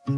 So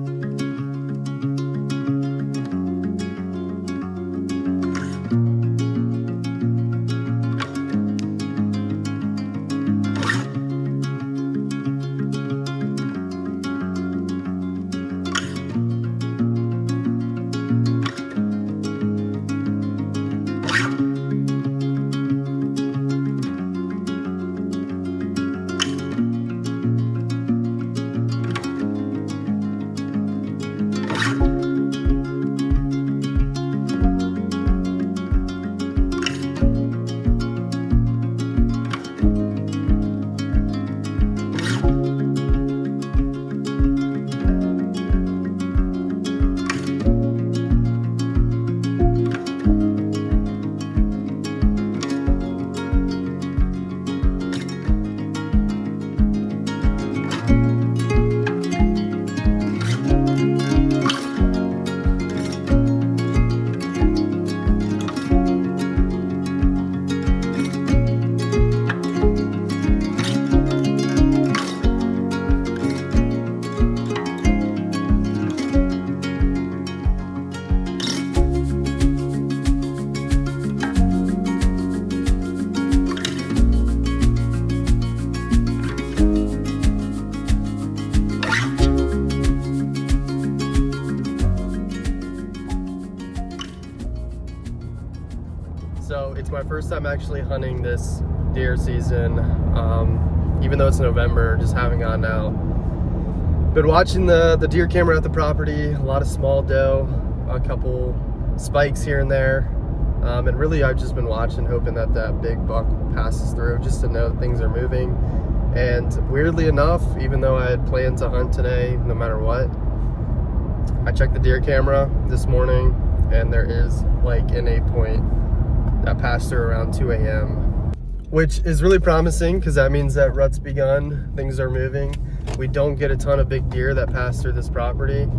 it's my first time actually hunting this deer season, even though it's November, just having on now. Been watching the deer camera at the property, a lot of small doe, a couple spikes here and there, and really I've just been watching, hoping that that big buck passes through, just to know that things are moving. And weirdly enough, even though I had planned to hunt today no matter what, I checked the deer camera this morning and there is like an 8-point that passed through around 2 a.m. which is really promising because that means that rut's begun, things are moving. We don't get a ton of big deer that pass through this property,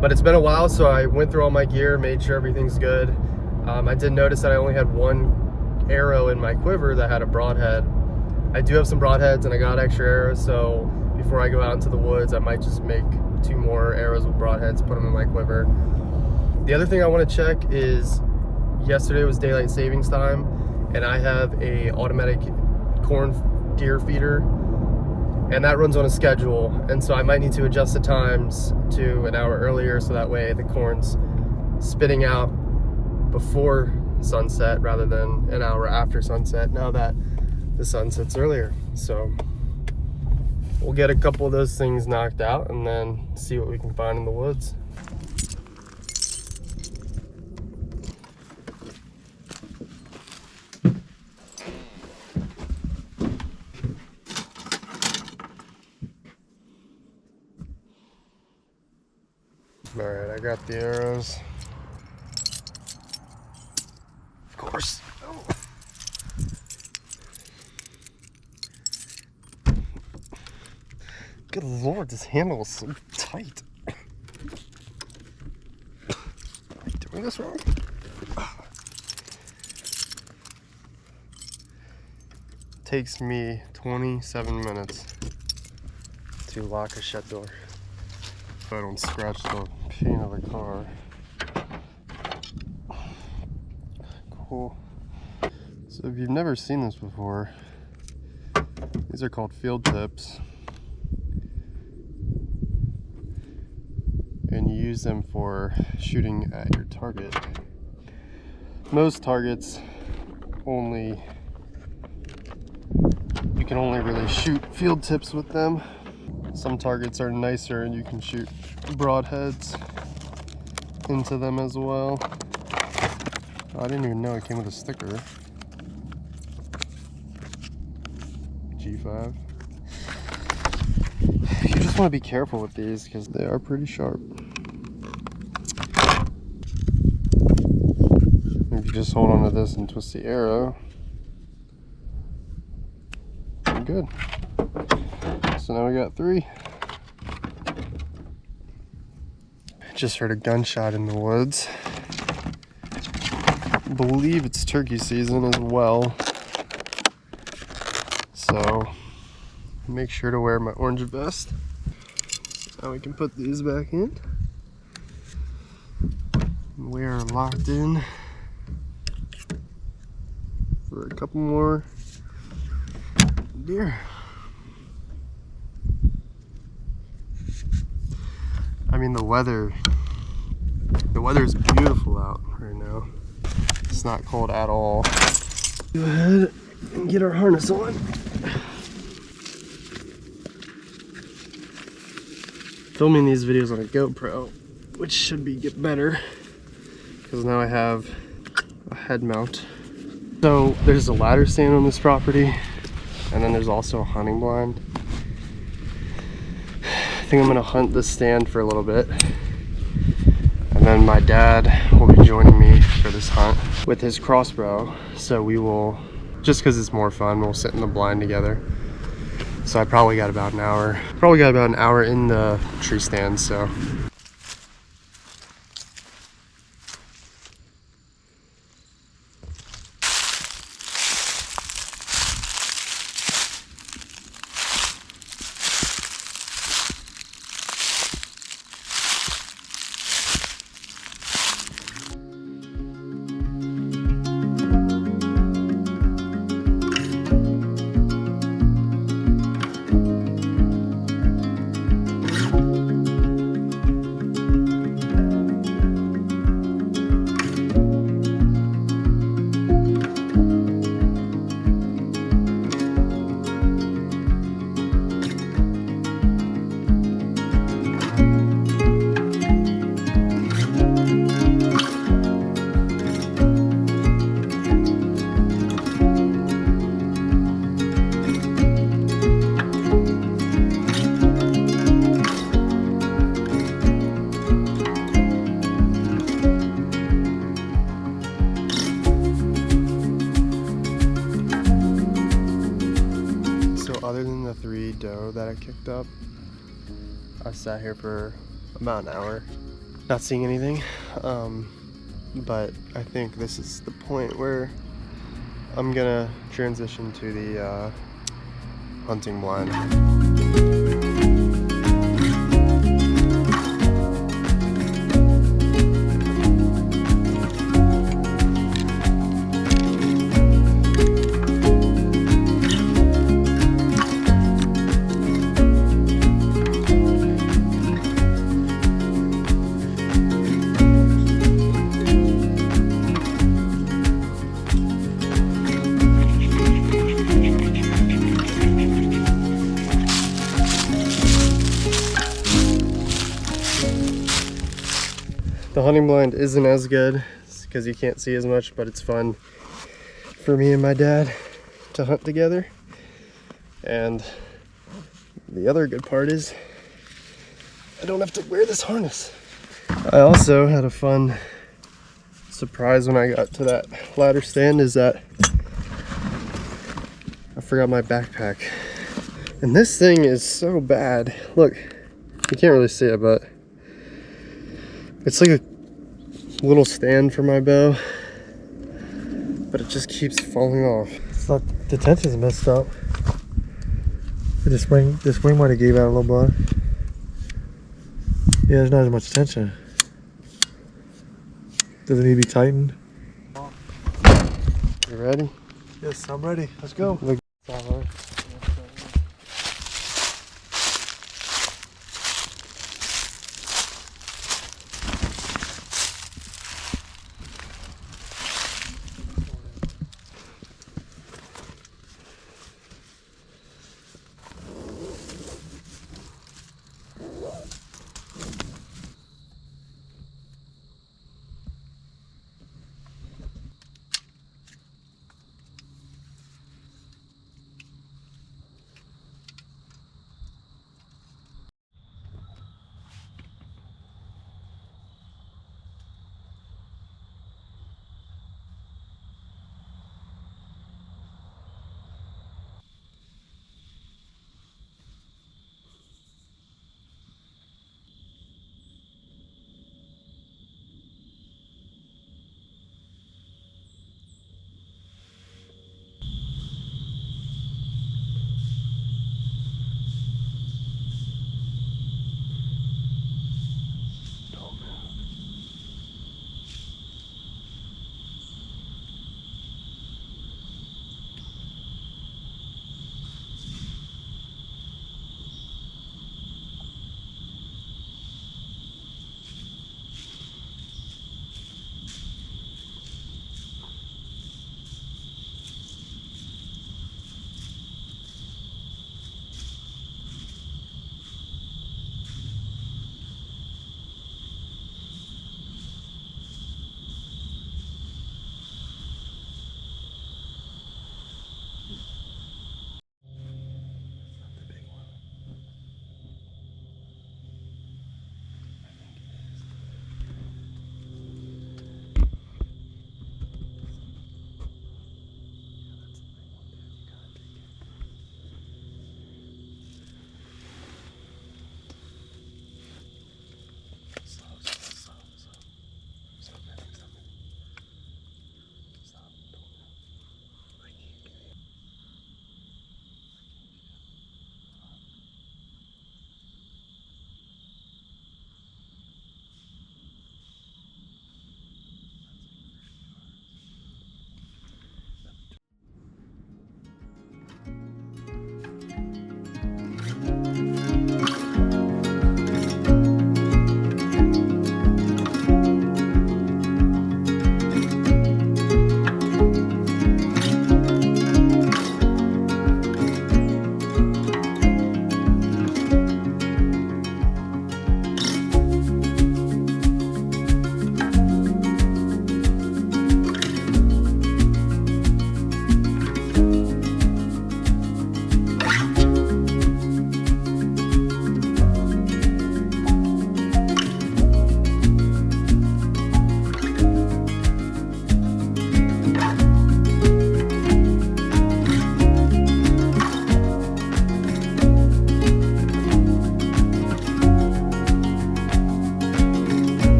but it's been a while, so I went through all my gear, made sure everything's good. I did notice that I only had one arrow in my quiver that had a broadhead. I do have some broadheads and I got extra arrows, so before I go out into the woods, I might just make 2 more arrows with broadheads, put them in my quiver. The other thing I want to check is, yesterday was daylight savings time, and I have a automatic corn deer feeder, and that runs on a schedule, and so I might need to adjust the times to an hour earlier, so that way the corn's spitting out before sunset rather than an hour after sunset, now that the sun sets earlier. So we'll get a couple of those things knocked out and then see what we can find in the woods. All right, I got the arrows. Of course. Oh. Good Lord, this handle is so tight. Am I doing this wrong? Takes me 27 minutes to lock a shed door. If I don't scratch the paint of the car. Cool. So if you've never seen this before, these are called field tips. And you use them for shooting at your target. Most targets you can only really shoot field tips with them. Some targets are nicer and you can shoot broadheads into them as well. Oh, I didn't even know it came with a sticker. G5. You just want to be careful with these because they are pretty sharp. If you just hold on to this and twist the arrow, you're good. So now we got 3. Just heard a gunshot in the woods. I believe it's turkey season as well. So make sure to wear my orange vest. I Now we can put these back in. We are locked in for a couple more deer. I mean, the weather is beautiful out right now. It's not cold at all. Go ahead and get our harness on. Filming these videos on a GoPro, which should get better because now I have a head mount. So there's a ladder stand on this property, and then there's also a hunting blind. I think I'm gonna hunt this stand for a little bit, and then my dad will be joining me for this hunt with his crossbow. So we will, just because it's more fun, we'll sit in the blind together. So I probably got about an hour in the tree stand. So other than the 3 doe that I kicked up, I sat here for about an hour not seeing anything, but I think this is the point where I'm gonna transition to the hunting blind. The hunting blind isn't as good because you can't see as much, but it's fun for me and my dad to hunt together. And the other good part is I don't have to wear this harness. I also had a fun surprise when I got to that ladder stand, is that I forgot my backpack. And this thing is so bad. Look, you can't really see it, but it's like a little stand for my bow, but it just keeps falling off. It's not, the tension's messed up. The spring might have gave out a little bit. Yeah, there's not as much tension. Does it need to be tightened? You ready? Yes, I'm ready. Let's go.